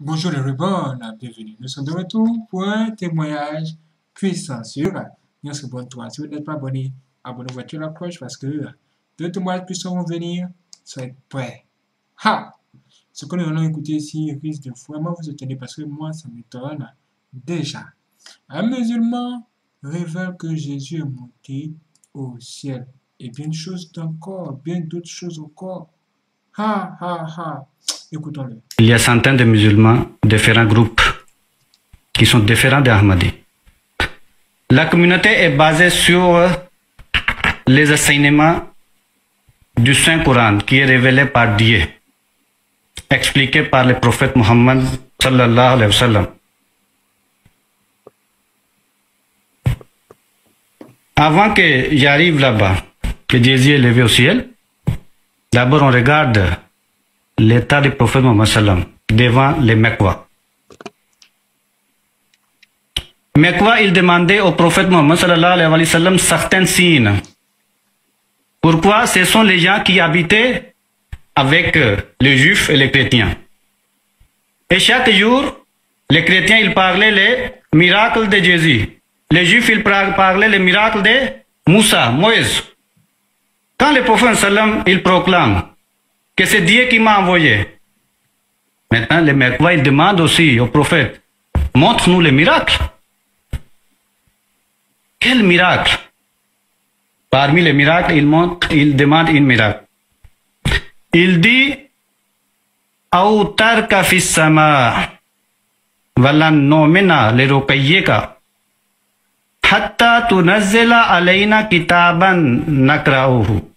Bonjour les rebonds, bienvenue. Nous sommes de retour pour un témoignage puissant sur notre bonne toi. Si vous n'êtes pas abonné, abonnez-vous à la cloche parce que deux témoignages puissants vont venir. Soyez prêts. Ha! Ce que nous allons écouter ici risque de vraiment vous étonner parce que moi, ça m'étonne déjà. Un musulman révèle que Jésus est monté au ciel. Et bien d'autres choses encore. Ha, ha, ha. Écoutons-le. Il y a centaines de musulmans, différents groupes qui sont différents d'Ahmadi. La communauté est basée sur les enseignements du Saint-Coran qui est révélé par Dieu, expliqué par le prophète Mohammed sallallahu alayhi wa sallam. Avant que j'arrive là-bas, que Jésus est levé au ciel, d'abord on regarde l'état du prophète Mohammed sallam devant les Mecquois. Mecquois, il demandait au prophète Mohammed sallallahu alayhi wa sallam certains signes. Pourquoi? Ce sont les gens qui habitaient avec les juifs et les chrétiens. Et chaque jour, les chrétiens, ils parlaient les miracles de Jésus. Les juifs, ils parlaient les miracles de Moussa, Moïse. Quand le prophète sallam, il proclame que c'est Dieu qui m'a envoyé. Maintenant, les Mecquois, ils demandent aussi au prophète, montre-nous les miracles. Quel miracle? Parmi les miracles, il demande un miracle. Il dit, Autarka fissama, walan nomina le rukayyeka, hatta tunazzila alayna kitaban nakra'uhu.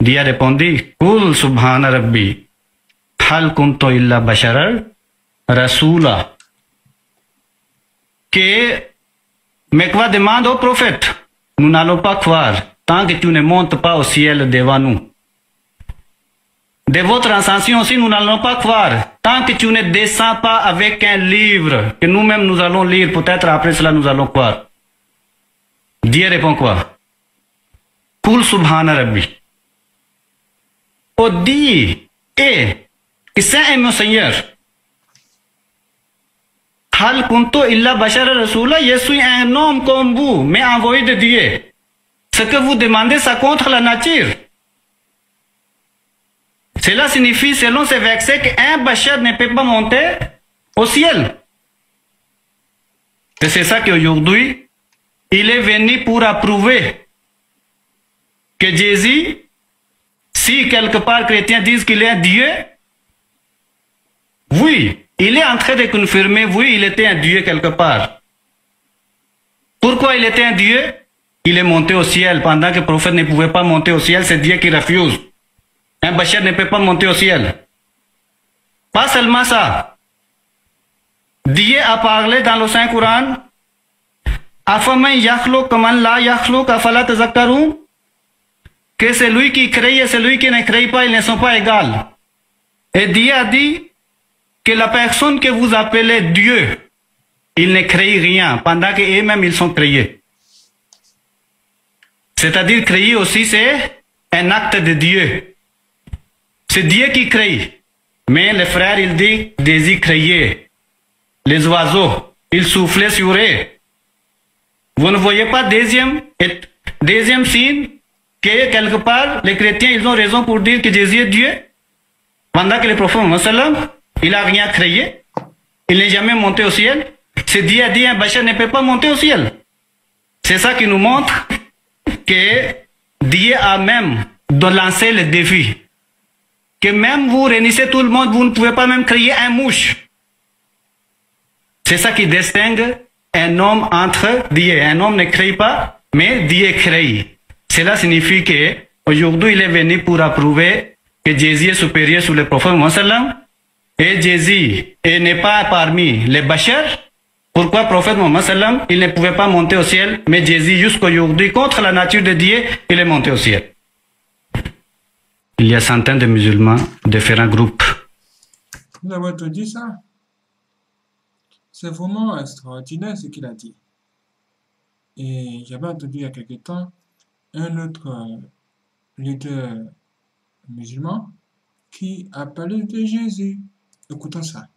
Dieu répondit, Kul subhana rabbi, hal kuntu illa basharar rasula. Que Mecquois demande au prophète, nous n'allons pas croire tant que tu ne montes pas au ciel devant nous. De votre ascension aussi, nous n'allons pas croire tant que tu ne descends pas avec un livre que nous-mêmes nous allons lire. Peut-être après cela, nous allons croire. Dieu répond quoi? Kul subhana rabbi. Oh, dit, que c'est mon Seigneur. Hal kuntu illa bashara rasula, je suis un homme comme vous, mais envoyé de Dieu. Ce que vous demandez, ça contre la nature. Cela signifie, selon ces versets, qu'un bachar ne peut pas monter au ciel. Et c'est ça qu'aujourd'hui, il est venu pour approuver que Jésus, si quelque part chrétiens disent qu'il est un Dieu, oui, il est en train de confirmer, oui, il était un Dieu quelque part. Pourquoi il était un Dieu? Il est monté au ciel pendant que le prophète ne pouvait pas monter au ciel, c'est Dieu qui refuse. Un bachar ne peut pas monter au ciel. Pas seulement ça. Dieu a parlé dans le Saint-Coran, Afaman yakhluq kaman la yakhluq afala tazakkarun, que celui qui crée et celui qui ne crée pas, ils ne sont pas égaux. Et Dieu a dit que la personne que vous appelez Dieu, il ne crée rien, pendant qu'eux-mêmes ils sont créés. C'est-à-dire créer aussi, c'est un acte de Dieu. C'est Dieu qui crée. Mais le frère, il dit, Jésus créait. Les oiseaux, ils soufflaient sur eux. Vous ne voyez pas deuxième signe que quelque part, les chrétiens, ils ont raison pour dire que Jésus est Dieu. Pendant que le prophète Mohammed, il n'a rien créé. Il n'est jamais monté au ciel. C'est Dieu a dit, un bachar ne peut pas monter au ciel. C'est ça qui nous montre que Dieu a même lancé le défi. Que même vous réunissez tout le monde, vous ne pouvez pas même créer un mouche. C'est ça qui distingue un homme entre Dieu. Un homme ne crée pas, mais Dieu crée. Cela signifie que aujourd'hui il est venu pour approuver que Jésus est supérieur sur le prophète Mohammed. Et Jésus n'est pas parmi les bachars. Pourquoi le prophète Mohammed sallam, il ne pouvait pas monter au ciel, mais Jésus jusqu'aujourd'hui, contre la nature de Dieu, il est monté au ciel. Il y a centaines de musulmans, différents groupes. Vous avez entendu ça? C'est vraiment extraordinaire ce qu'il a dit. Et j'avais entendu il y a quelque temps un autre leader musulman qui a parlé de Jésus. Écoutons ça.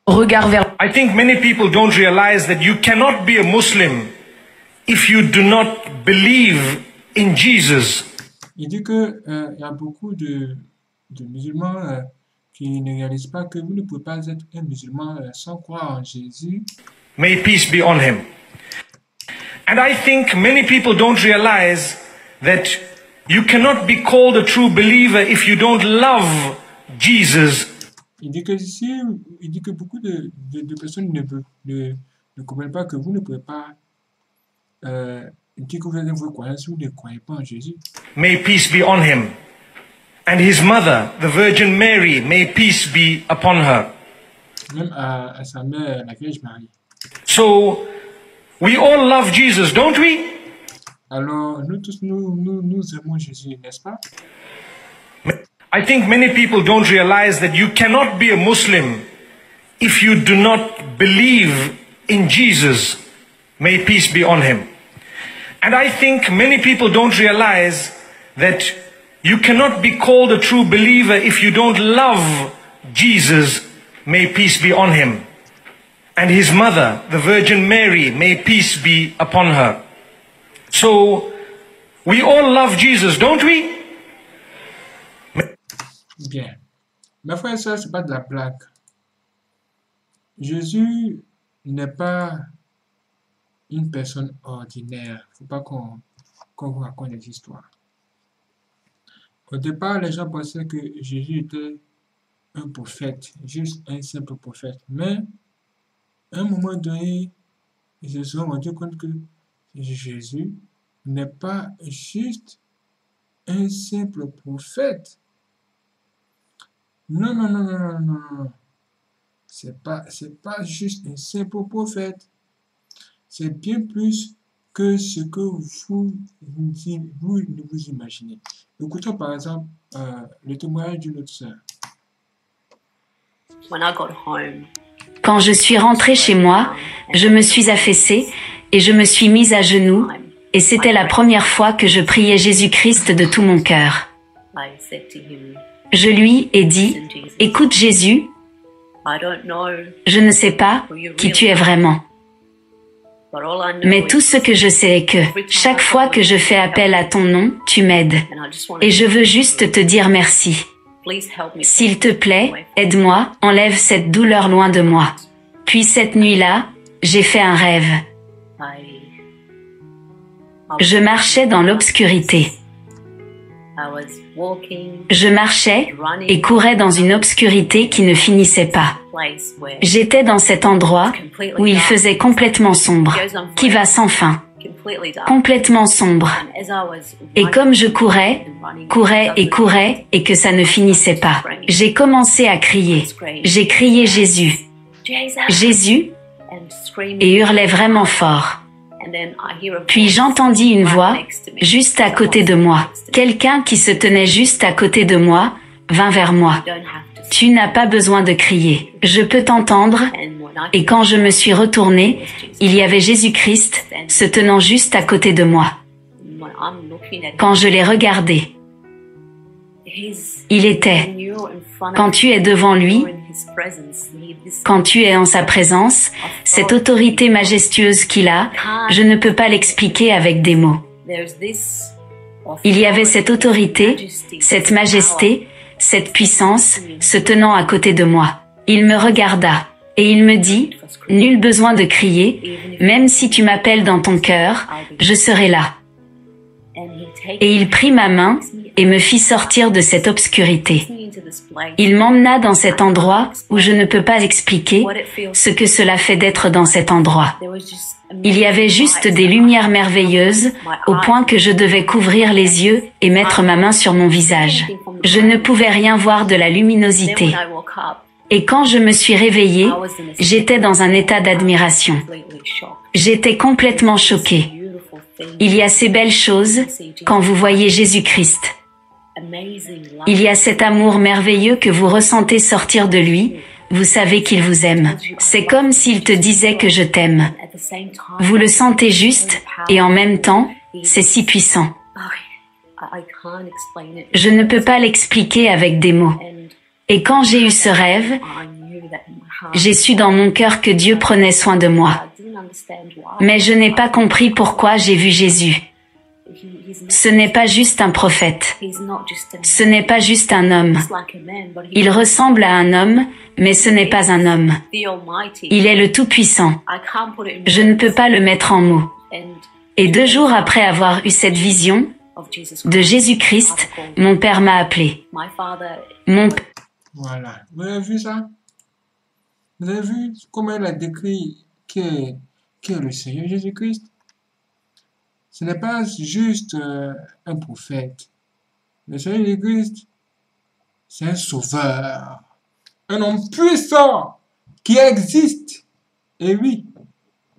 Regard vers I think many people don't realize that you cannot be a Muslim if you do not believe in Jesus. Il dit que il y a beaucoup de musulmans qui ne réalisent pas que vous ne pouvez pas être un musulman sans croire en Jésus. May peace be on him. And I think many people don't realize that you cannot be called a true believer if you don't love Jesus. Il dit que beaucoup de personnes ne comprennent pas que vous ne pouvez pas dire que vous êtes un vrai croyant si vous ne croyez pas en Jésus. May peace be on him. And his mother, the Virgin Mary, may peace be upon her. Même à sa mère, la Vierge Marie. So, we all love Jesus, don't we? Alors, nous tous, nous aimons Jésus, n'est-ce pas? I think many people don't realize that you cannot be a Muslim if you do not believe in Jesus. May peace be on him. And I think many people don't realize that you cannot be called a true believer if you don't love Jesus. May peace be on him. And his mother, the Virgin Mary, may peace be upon her. So, we all love Jesus, don't we? Bien. Mes frères et sœurs, ce n'est pas de la blague. Jésus n'est pas une personne ordinaire. Il ne faut pas qu'on vous raconte des histoires. Au départ, les gens pensaient que Jésus était un prophète, juste un simple prophète. Mais, à un moment donné, ils se sont rendus compte que Jésus n'est pas juste un simple prophète. Non, non, non, non, non, non, non. C'est pas juste un simple prophète. C'est bien plus que ce que vous ne vous imaginez. Écoutons par exemple le témoignage d'une autre sœur. Quand je suis rentrée chez moi, je me suis affaissée et je me suis mise à genoux, et c'était la première fois que je priais Jésus-Christ de tout mon cœur. Je lui ai dit, « Écoute Jésus, je ne sais pas qui tu es vraiment. Mais tout ce que je sais est que chaque fois que je fais appel à ton nom, tu m'aides. Et je veux juste te dire merci. S'il te plaît, aide-moi, enlève cette douleur loin de moi. » Puis cette nuit-là, j'ai fait un rêve. Je marchais dans l'obscurité. Je marchais et courais dans une obscurité qui ne finissait pas. J'étais dans cet endroit où il faisait complètement sombre, qui va sans fin, complètement sombre. Et comme je courais et que ça ne finissait pas, j'ai commencé à crier. J'ai crié Jésus, Jésus, et hurlais vraiment fort. Puis j'entendis une voix juste à côté de moi. Quelqu'un qui se tenait juste à côté de moi vint vers moi. Tu n'as pas besoin de crier. Je peux t'entendre. Et quand je me suis retournée, il y avait Jésus-Christ se tenant juste à côté de moi. Quand je l'ai regardé, il était, quand tu es devant lui, quand tu es en sa présence, cette autorité majestueuse qu'il a, je ne peux pas l'expliquer avec des mots. Il y avait cette autorité, cette majesté, cette puissance se tenant à côté de moi. Il me regarda et il me dit, « Nul besoin de crier, même si tu m'appelles dans ton cœur, je serai là. » Et il prit ma main et me fit sortir de cette obscurité. Il m'emmena dans cet endroit où je ne peux pas expliquer ce que cela fait d'être dans cet endroit. Il y avait juste des lumières merveilleuses au point que je devais couvrir les yeux et mettre ma main sur mon visage. Je ne pouvais rien voir de la luminosité. Et quand je me suis réveillée, j'étais dans un état d'admiration. J'étais complètement choquée. Il y a ces belles choses quand vous voyez Jésus-Christ. Il y a cet amour merveilleux que vous ressentez sortir de lui. Vous savez qu'il vous aime. C'est comme s'il te disait que je t'aime. Vous le sentez juste et en même temps, c'est si puissant. Je ne peux pas l'expliquer avec des mots. Et quand j'ai eu ce rêve, j'ai su dans mon cœur que Dieu prenait soin de moi. Mais je n'ai pas compris pourquoi j'ai vu Jésus. Ce n'est pas juste un prophète. Ce n'est pas juste un homme. Il ressemble à un homme, mais ce n'est pas un homme. Il est le Tout-Puissant. Je ne peux pas le mettre en mots. Et 2 jours après avoir eu cette vision de Jésus-Christ, mon père m'a appelé. Voilà. Vous avez vu ça? Vous avez vu comment il a décrit qui est le Seigneur Jésus-Christ? Ce n'est pas juste un prophète. Le Seigneur Jésus-Christ, c'est un sauveur. Un homme puissant qui existe. Et oui,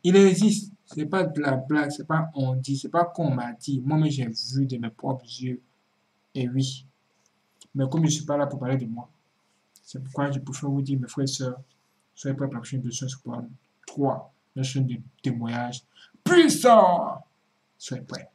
il existe. C'est pas de la blague, c'est pas on dit, c'est pas qu'on m'a dit. Moi-même, j'ai vu de mes propres yeux. Et oui. Mais comme je ne suis pas là pour parler de moi, c'est pourquoi je préfère vous dire, mes frères et sœurs, soyez prêts pour la prochaine émission sur 3, la chaîne de témoignage puissant. Soyez prêts.